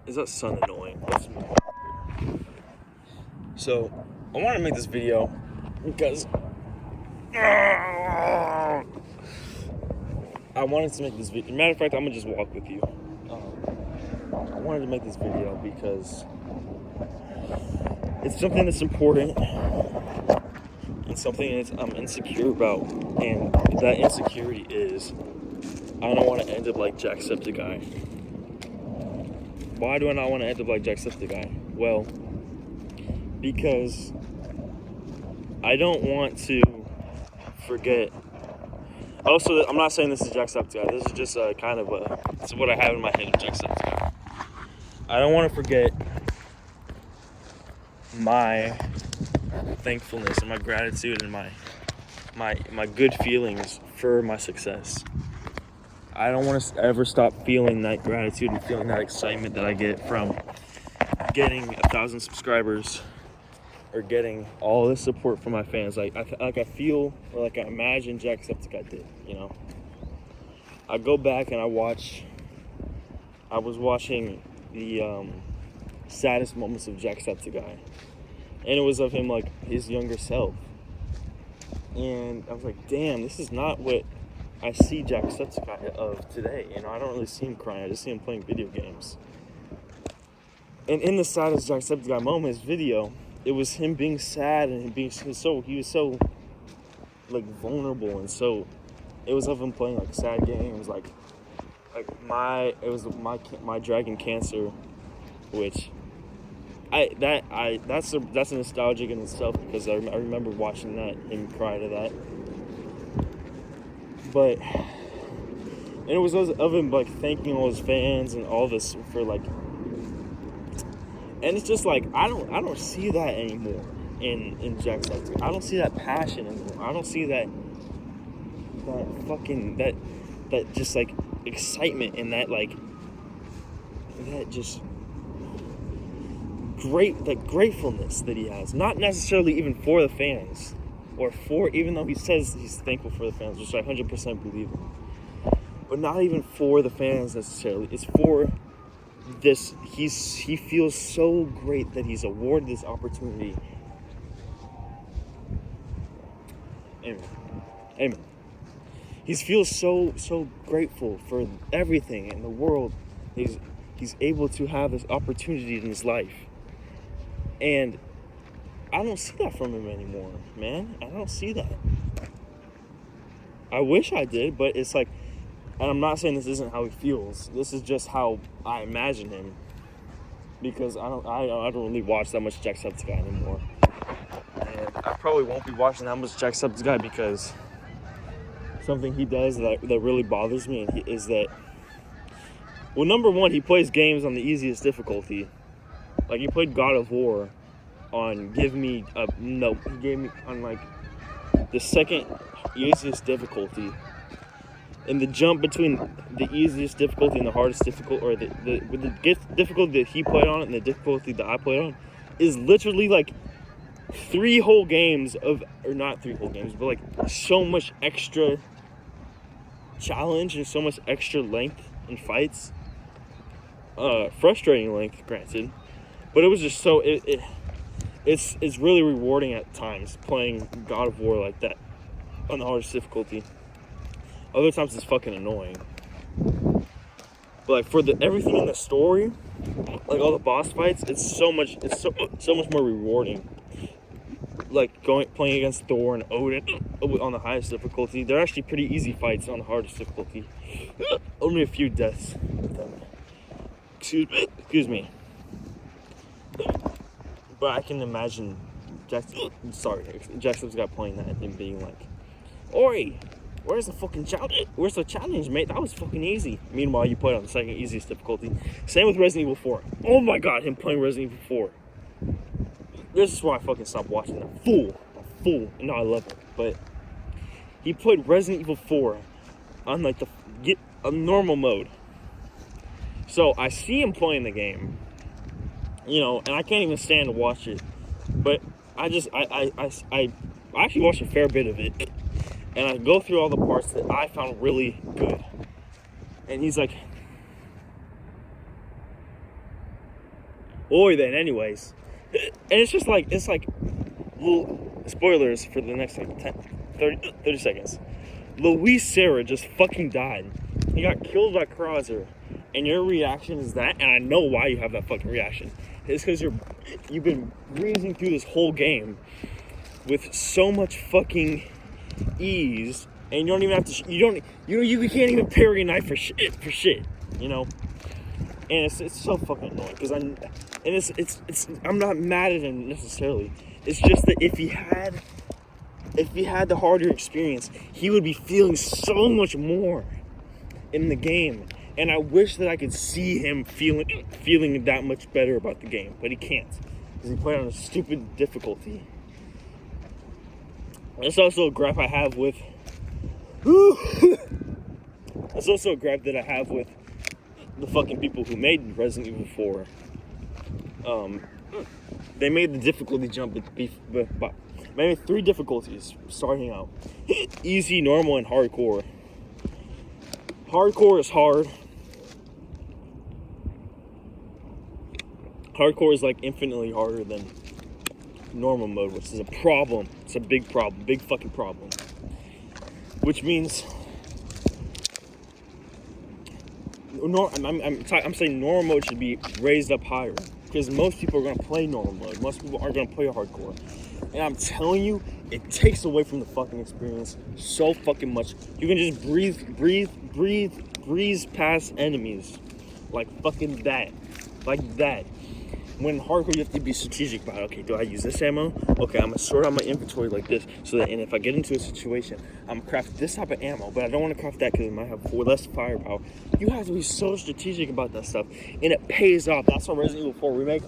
Is that son annoying? Let's move on. So, I want to make this video because I wanted to make this video. Matter of fact, I'm gonna just walk with you. I wanted to make this video because it's something that's important and something that I'm insecure about, and that insecurity is I don't want to end up like Jacksepticeye. Why do I not want to end up like Jacksepticeye? Well, because I don't want to forget. Also, I'm not saying this is Jacksepticeye. This is just this is what I have in my head of Jacksepticeye. I don't want to forget my thankfulness and my gratitude and my good feelings for my success. I don't want to ever stop feeling that gratitude and feeling that excitement that I get from getting 1,000 subscribers or getting all this support from my fans. I feel, or like I imagine Jacksepticeye did, you know? I go back and I was watching the saddest moments of Jacksepticeye, and it was of him, like, his younger self. And I was like, damn, this is not what I see Jacksepticeye of today. You know, I don't really see him crying. I just see him playing video games. And in the saddest Jacksepticeye moment, his video, it was him being sad and he was so like vulnerable, and so it was of him playing like sad games, like my Dragon Cancer, which that's a nostalgic in itself, because I remember watching that, him cry to that. But, and it was of him like thanking all his fans and all this for like, and it's just like I don't see that anymore in Jacksepticeye. I don't see that passion anymore. I don't see that just like excitement and that just gratefulness that he has. Not necessarily even for the fans, or for, even though he says he's thankful for the fans, which I 100% believe in, but not even for the fans necessarily. It's for this. He feels so great that he's awarded this opportunity. Amen. He feels so grateful for everything in the world. He's able to have this opportunity in his life, and I don't see that from him anymore, man. I don't see that. I wish I did, but it's like, and I'm not saying this isn't how he feels. This is just how I imagine him, because I don't really watch that much Jacksepticeye anymore, and I probably won't be watching that much Jacksepticeye because something he does that really bothers me is that, well, number one, he plays games on the easiest difficulty. Like, he played God of War on he gave me on like the second easiest difficulty, and the jump between the easiest difficulty and the hardest difficulty, or the difficulty that he played on and the difficulty that I played on, is literally like 3 whole games of, or not 3 whole games, but like so much extra challenge and so much extra length in fights. Frustrating length, granted, but it was just so it's really rewarding at times playing God of War like that on the hardest difficulty. Other times it's fucking annoying. But like for everything in the story, like all the boss fights, it's so much more rewarding. Like playing against Thor and Odin on the highest difficulty, they're actually pretty easy fights on the hardest difficulty. Only a few deaths. Excuse me. But I can imagine Jacksepticeye playing that and being like, "Ori, where's the fucking challenge? Where's the challenge, mate? That was fucking easy." Meanwhile, you play it on the second easiest difficulty. Same with Resident Evil 4. Oh my god, him playing Resident Evil 4. This is why I fucking stopped watching that. A fool. And now I love it. But he played Resident Evil 4 on like a normal mode. So I see him playing the game, you know, and I can't even stand to watch it. But I actually watched a fair bit of it, and I go through all the parts that I found really good. And he's like, Oi then, anyways. And it's just like, little spoilers for the next like 30 seconds. Luis Serra just fucking died. He got killed by Krauser. And your reaction is that, and I know why you have that fucking reaction. It's because you've been breezing through this whole game with so much fucking ease, and you don't even have to. You can't even parry a knife for shit. You know, and it's so fucking annoying because I'm not mad at him necessarily. It's just that if he had the harder experience, he would be feeling so much more in the game. And I wish that I could see him feeling that much better about the game, but he can't because he played on a stupid difficulty. That's also a gripe I have with. That's also a gripe that I have with the fucking people who made Resident Evil 4. They made the difficulty jump maybe 3 difficulties starting out: easy, normal, and hardcore. Hardcore is hard. Hardcore is like infinitely harder than normal mode, which is a problem. It's a big problem, big fucking problem. Which means, I'm saying normal mode should be raised up higher because most people are gonna play normal mode. Most people aren't gonna play hardcore, and I'm telling you, it takes away from the fucking experience so fucking much. You can just breeze past enemies like fucking that, like that. When hardcore, you have to be strategic about it. Okay, do I use this ammo? Okay, I'm gonna sort out my inventory like this, so that, and if I get into a situation, I'm gonna craft this type of ammo, but I don't want to craft that because it might have less firepower. You have to be so strategic about that stuff, and it pays off. That's why Resident Evil 4 Remake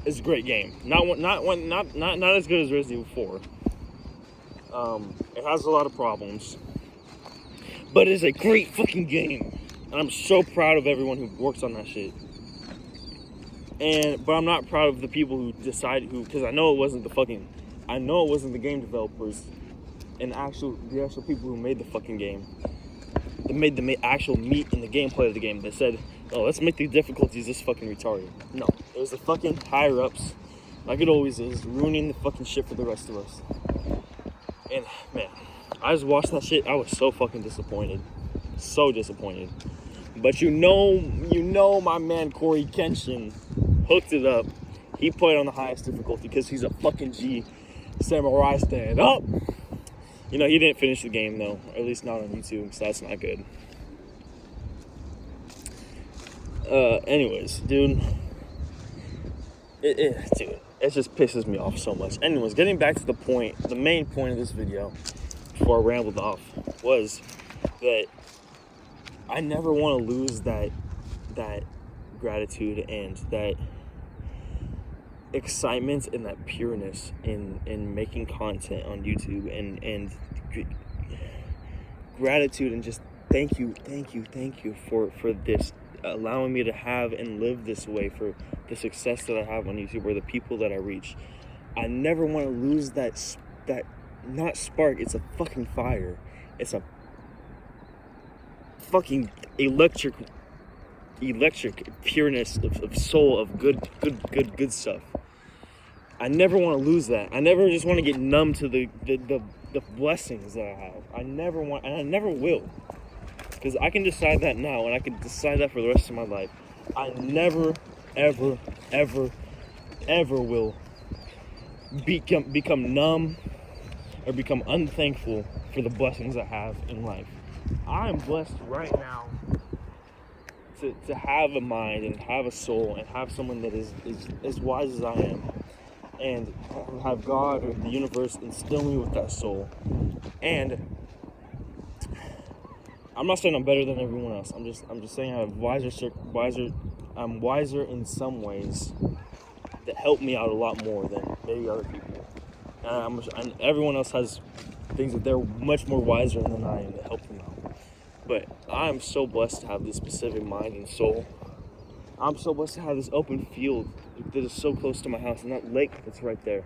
is a great game. Not as good as Resident Evil 4. It has a lot of problems, but it's a great fucking game, and I'm so proud of everyone who works on that shit. But I'm not proud of the people who decided because I know it wasn't the game developers and the actual people who made the fucking game. They made the actual meat in the gameplay of the game. They said, "Oh, let's make the difficulties this fucking retarded." No, it was the fucking higher ups, like it always is, ruining the fucking shit for the rest of us. And man, I just watched that shit. I was so fucking disappointed, so disappointed. But you know, my man Corey Kenshin hooked it up. He played on the highest difficulty because he's a fucking G. Samurai stand up. You know, he didn't finish the game though, or at least not on YouTube, so that's not good. Anyways, dude, it just pisses me off so much. Anyways, getting back to the main point of this video, before I rambled off, was that I never want to lose that gratitude and that excitement and that pureness in making content on YouTube and gratitude and just thank you for this, allowing me to have and live this way, for the success that I have on YouTube or the people that I reach. I never want to lose that not spark, it's a fucking fire. It's a fucking electric pureness of soul, of good stuff. I never want to lose that. I never just want to get numb to the blessings that I have. I never want, and I never will, because I can decide that now, and I can decide that for the rest of my life. I never, ever will become numb or become unthankful for the blessings I have in life. I am blessed right now to have a mind and have a soul and have someone that is as wise as I am, and have God or the universe instill me with that soul. And I'm not saying I'm better than everyone else. I'm just saying I have I'm wiser in some ways that help me out a lot more than maybe other people. And everyone else has things that they're much more wiser than I am that help them out. But I'm so blessed to have this specific mind and soul. I'm so blessed to have this open field that is so close to my house and that lake that's right there.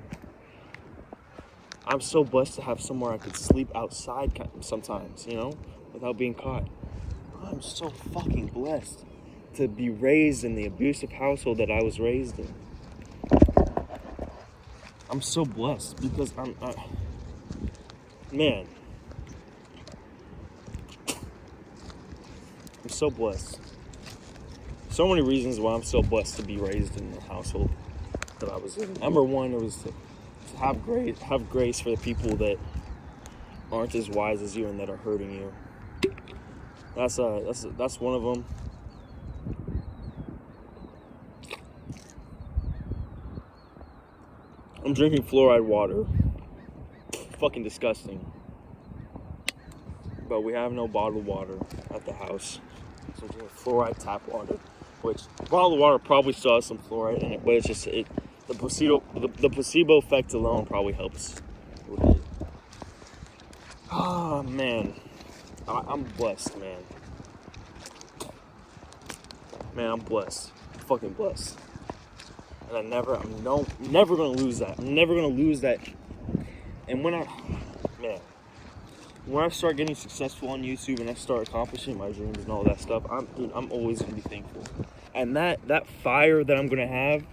I'm so blessed to have somewhere I could sleep outside sometimes, you know, without being caught. I'm so fucking blessed. to be raised in the abusive household that I was raised in. I'm so blessed because man, I'm so blessed. So many reasons why I'm so blessed to be raised in the household that I was in. Number one, it was to have grace for the people that aren't as wise as you and that are hurting you. That's one of them. I'm drinking fluoride water. Fucking disgusting. But we have no bottled water at the house. So I'm drinking fluoride tap water. Which bottled water probably still has some fluoride in it, but it's just the placebo effect alone probably helps with it. Ah, man. I'm blessed, man. Man, I'm blessed. I'm fucking blessed. And I'm never gonna lose that. I'm never gonna lose that. And when I start getting successful on YouTube and I start accomplishing my dreams and all that stuff, I'm always gonna be thankful. And that fire that I'm gonna have,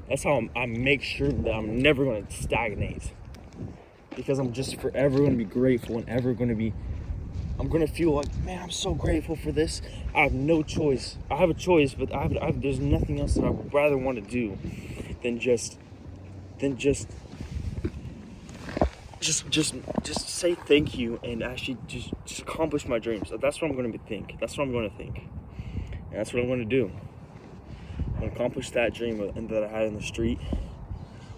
that's how I make sure that I'm never gonna stagnate. Because I'm just forever gonna be grateful and I'm gonna feel like, man, I'm so grateful for this. I have no choice. I have a choice, but there's nothing else that I would rather want to do than just say thank you and actually just accomplish my dreams. That's what I'm gonna think. That's what I'm gonna think, and that's what I'm gonna do. I'm gonna accomplish that dream that I had in the street,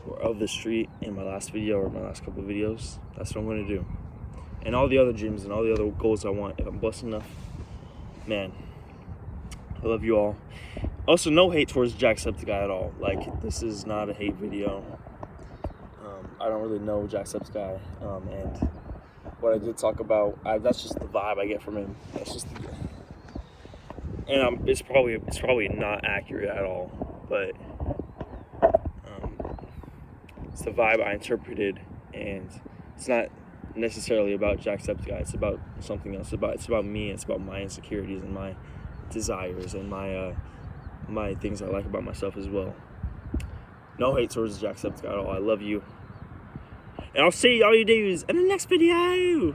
or of the street, in my last video or my last couple of videos. That's what I'm gonna do. And all the other dreams and all the other goals I want, if I'm blessed enough, man, I love you all. Also, no hate towards Jacksepticeye at all. Like, this is not a hate video. I don't really know Jacksepticeye, and what I did talk about, that's just the vibe I get from him. That's just and it's probably not accurate at all, but it's the vibe I interpreted, and it's not necessarily about Jacksepticeye. It's about something else. It's about me. It's about my insecurities and my desires and my things I like about myself as well. No hate towards Jacksepticeye at all. I love you, and I'll see all you dudes in the next video.